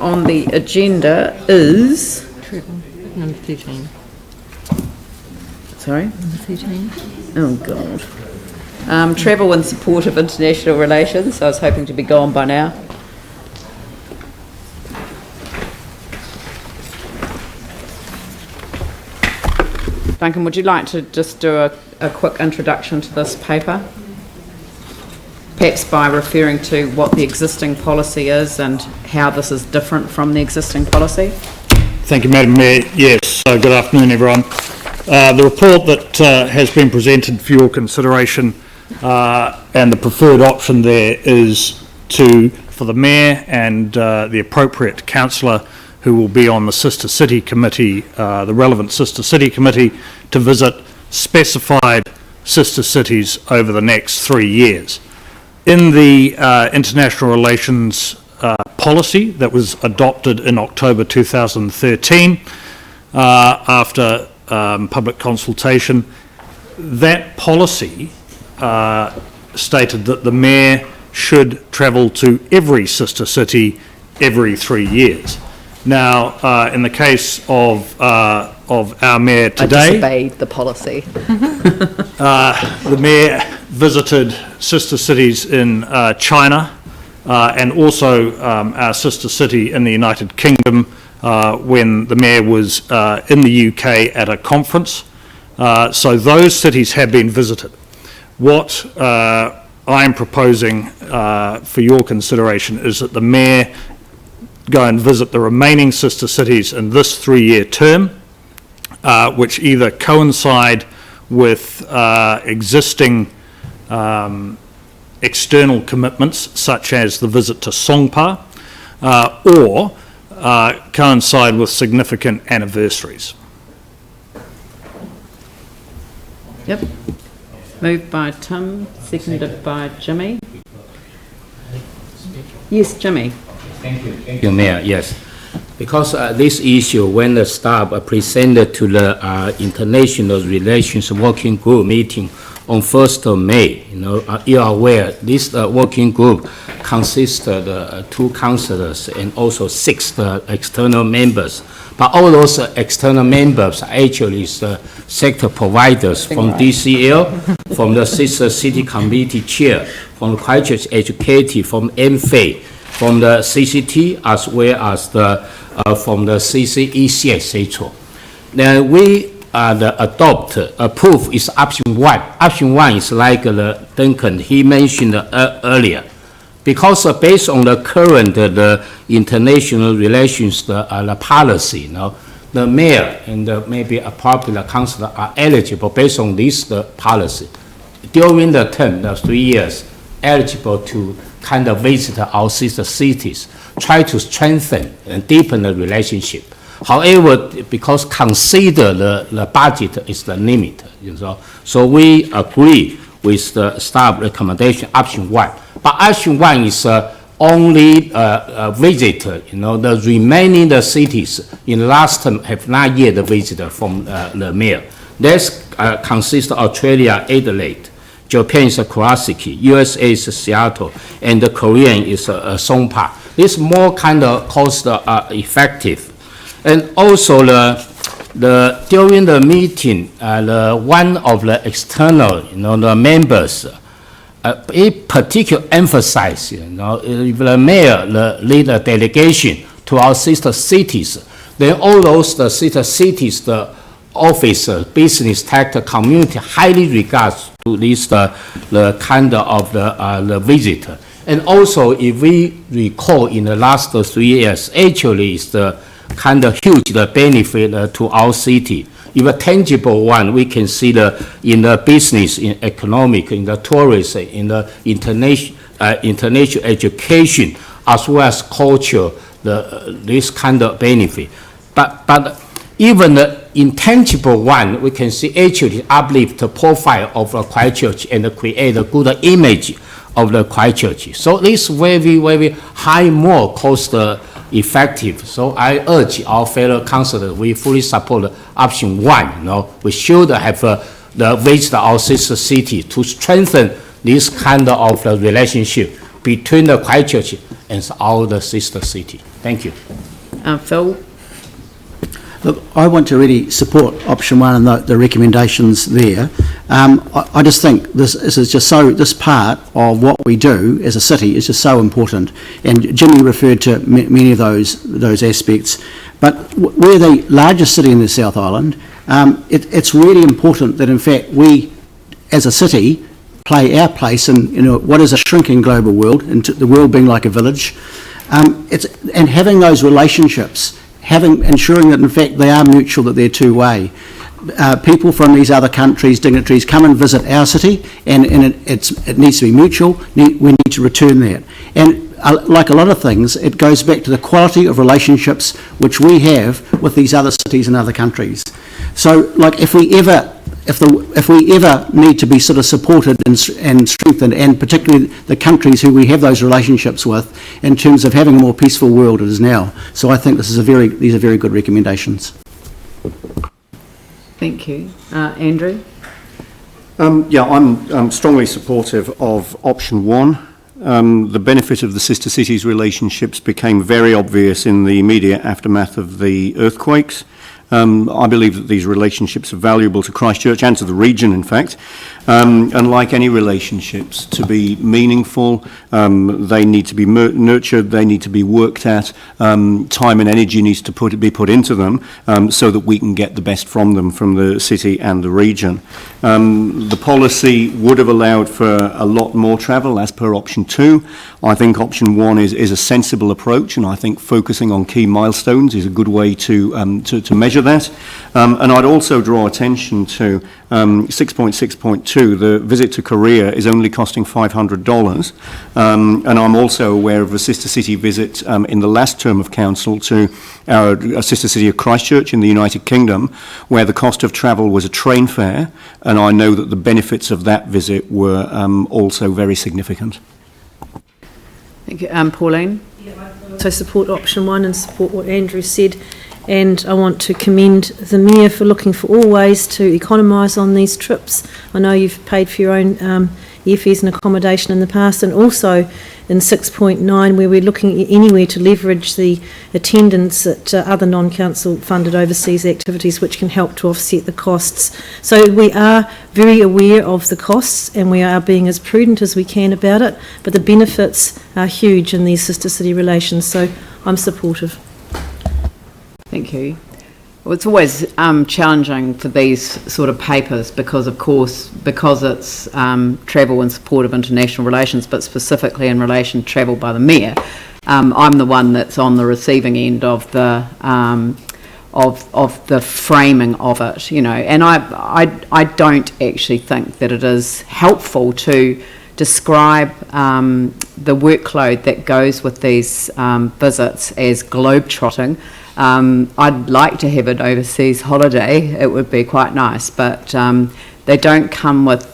On the agenda is... Number 13. Sorry? Number 13. Oh, God. Travel in support of international relations. I was hoping to be gone by now. Duncan, would you like to just do a quick introduction to this paper? Perhaps by referring to what the existing policy is and how this is different from the existing policy. Thank you, Madam Mayor. Yes, good afternoon, everyone. The report that has been presented for your consideration and the preferred option there is for the Mayor and the appropriate councillor who will be on the Sister City Committee, the relevant Sister City Committee, to visit specified sister cities over the next 3 years. In the international relations policy that was adopted in October 2013 after public consultation, that policy stated that the Mayor should travel to every sister city every 3 years. Now, in the case of our Mayor today... I disobeyed the policy. The Mayor visited sister cities in China and also our sister city in the United Kingdom when the Mayor was in the UK at a conference. So those cities have been visited. What I am proposing for your consideration is that the Mayor go and visit the remaining sister cities in this 3-year term, which either coincide with existing external commitments, such as the visit to Songpa, or coincide with significant anniversaries. Yep. Moved by Tim, seconded by Jimmy. Yes, Jimmy. Thank you, Mayor. Yes, because this issue, when the staff presented to the International Relations Working Group meeting on 1st of May, you are aware this working group consists of 2 councillors and also 6 external members. But all those external members are actually sector providers from DCL, from the Sister City Committee Chair, from the Christchurch Educative, from MFA, from the CCT, as well as from the CCEC, etc. Then we approve is option 1. Option 1 is like Duncan, he mentioned earlier. Because based on the current the international relations the policy, the Mayor and maybe a popular councillor are eligible based on this policy. During the term, the 3 years, eligible to kind of visit our sister cities, try to strengthen and deepen the relationship. However, because consider the budget is the limit, so we agree with the staff recommendation option 1. But option 1 is only visitor, the remaining the cities in last term have not yet visited from the Mayor. This consists of Australia, Adelaide, Japan is Kurosaki, USA is Seattle, and the Korean is Songpa. This more kind of cost effective. And also during the meeting, one of the external, the members, in particular emphasize, if the Mayor lead a delegation to our sister cities, then all those sister cities, the office, business, tech, community highly regards to this the kind of the visitor. And also, if we recall in the last 3 years, actually is the kind of huge benefit to our city. If a tangible one, we can see in the business, in economic, in the tourism, in the international education, as well as culture, this kind of benefit. But even the intangible one, we can see actually uplift the profile of the Christchurch and create a good image of the Christchurch. So this very, very high, more cost effective. So I urge our fellow councillors, we fully support option 1. We should have the visit our sister city to strengthen this kind of relationship between the Christchurch and our sister city. Thank you. Phil? Look, I want to really support option 1 and the recommendations there. I just think this is just this part of what we do as a city is just so important. And Jimmy referred to many of those aspects. But we're the largest city in the South Island. It's really important that, in fact, we, as a city, play our place in what is a shrinking global world, and the world being like a village. And having those relationships, ensuring that in fact they are mutual, that they're two-way. People from these other countries, dignitaries, come and visit our city, and it needs to be mutual. We need to return that. And like a lot of things, it goes back to the quality of relationships which we have with these other cities and other countries. So, like, if we ever need to be sort of supported and strengthened, and particularly the countries who we have those relationships with, in terms of having a more peaceful world, it is now. So I think these are very good recommendations. Thank you. Andrew? Yeah, I'm strongly supportive of option 1. The benefit of the sister cities relationships became very obvious in the immediate aftermath of the earthquakes. I believe that these relationships are valuable to Christchurch and to the region, in fact. And like any relationships, to be meaningful, they need to be nurtured, they need to be worked at, time and energy needs to be put into them, so that we can get the best from them, from the city and the region. The policy would have allowed for a lot more travel as per option 2. I think option 1 is a sensible approach, and I think focusing on key milestones is a good way to measure that. And I'd also draw attention to 6.6.2. The visit to Korea is only costing $500, and I'm also aware of a sister city visit in the last term of council to a sister city of Christchurch in the United Kingdom, where the cost of travel was a train fare, and I know that the benefits of that visit were also very significant. Thank you. Pauline? So support option 1 and support what Andrew said. And I want to commend the Mayor for looking for all ways to economise on these trips. I know you've paid for your own airfares and accommodation in the past, and also in 6.9 where we're looking anywhere to leverage the attendance at other non-council funded overseas activities which can help to offset the costs. So we are very aware of the costs and we are being as prudent as we can about it, but the benefits are huge in these sister city relations, so I'm supportive. Thank you. Well, it's always challenging for these sort of papers because it's travel in support of international relations, but specifically in relation to travel by the Mayor. I'm the one that's on the receiving end of the framing of it, and I don't actually think that it is helpful to describe the workload that goes with these visits as globetrotting. I'd like to have an overseas holiday, it would be quite nice, but they don't come with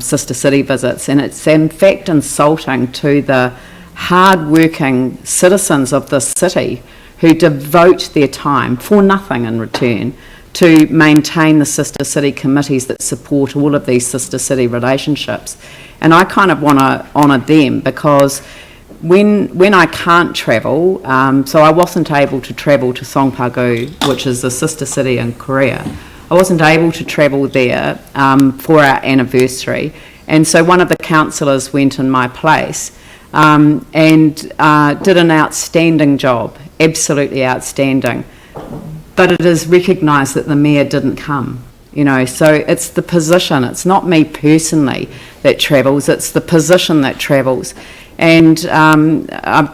sister city visits, and it's in fact insulting to the hard-working citizens of this city who devote their time for nothing in return to maintain the sister city committees that support all of these sister city relationships. And I kind of want to honour them, because when I can't travel, so I wasn't able to travel to Songpagu, which is the sister city in Korea. I wasn't able to travel there for our anniversary, and so one of the councillors went in my place and did an outstanding job, absolutely outstanding. But it is recognised that the Mayor didn't come. So it's the position, it's not me personally that travels, it's the position that travels. And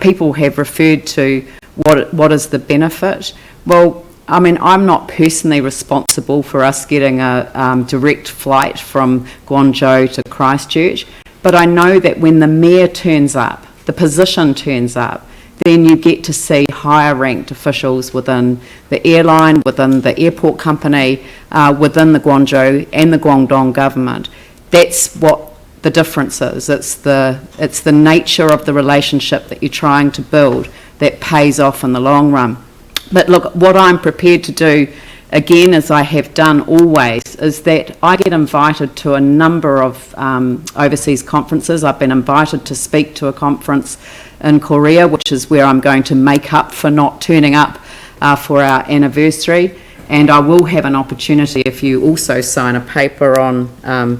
people have referred to what is the benefit. Well, I mean, I'm not personally responsible for us getting a direct flight from Guangzhou to Christchurch, but I know that when the Mayor turns up, the position turns up, then you get to see higher ranked officials within the airline, within the airport company, within the Guangzhou and the Guangdong government. That's what the difference is. It's the nature of the relationship that you're trying to build that pays off in the long run. But look, what I'm prepared to do, again, as I have done always, is that I get invited to a number of overseas conferences. I've been invited to speak to a conference in Korea, which is where I'm going to make up for not turning up for our anniversary. And I will have an opportunity, if you also sign a paper on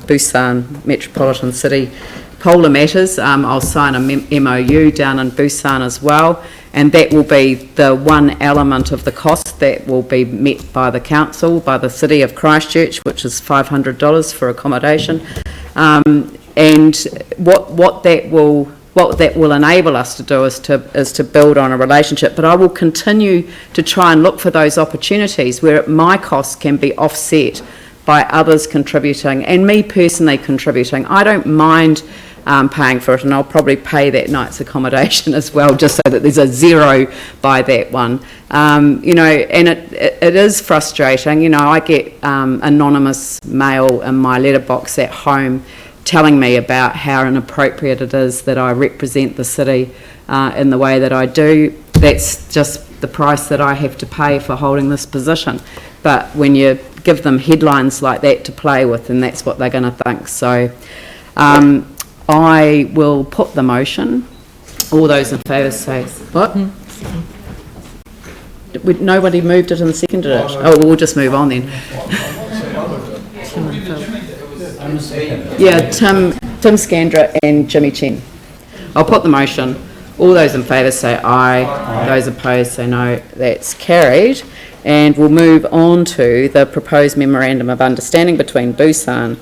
Busan Metropolitan City Polar Matters, I'll sign a MOU down in Busan as well, and that will be the one element of the cost that will be met by the council, by the City of Christchurch, which is $500 for accommodation. And what that will enable us to do is to build on a relationship. But I will continue to try and look for those opportunities where my costs can be offset by others contributing and me personally contributing. I don't mind paying for it, and I'll probably pay that night's accommodation as well, just so that there's a zero by that one. You know, and it is frustrating. You know, I get anonymous mail in my letterbox at home telling me about how inappropriate it is that I represent the city in the way that I do. That's just the price that I have to pay for holding this position. But when you give them headlines like that to play with, then that's what they're going to think. So I will put the motion. All those in favour say, what? Nobody moved it and seconded it. Oh, we'll just move on then. Yeah, Tim Scandra and Jimmy Chen. I'll put the motion. All those in favour say aye. Those opposed say no. That's carried. And we'll move on to the proposed memorandum of understanding between Busan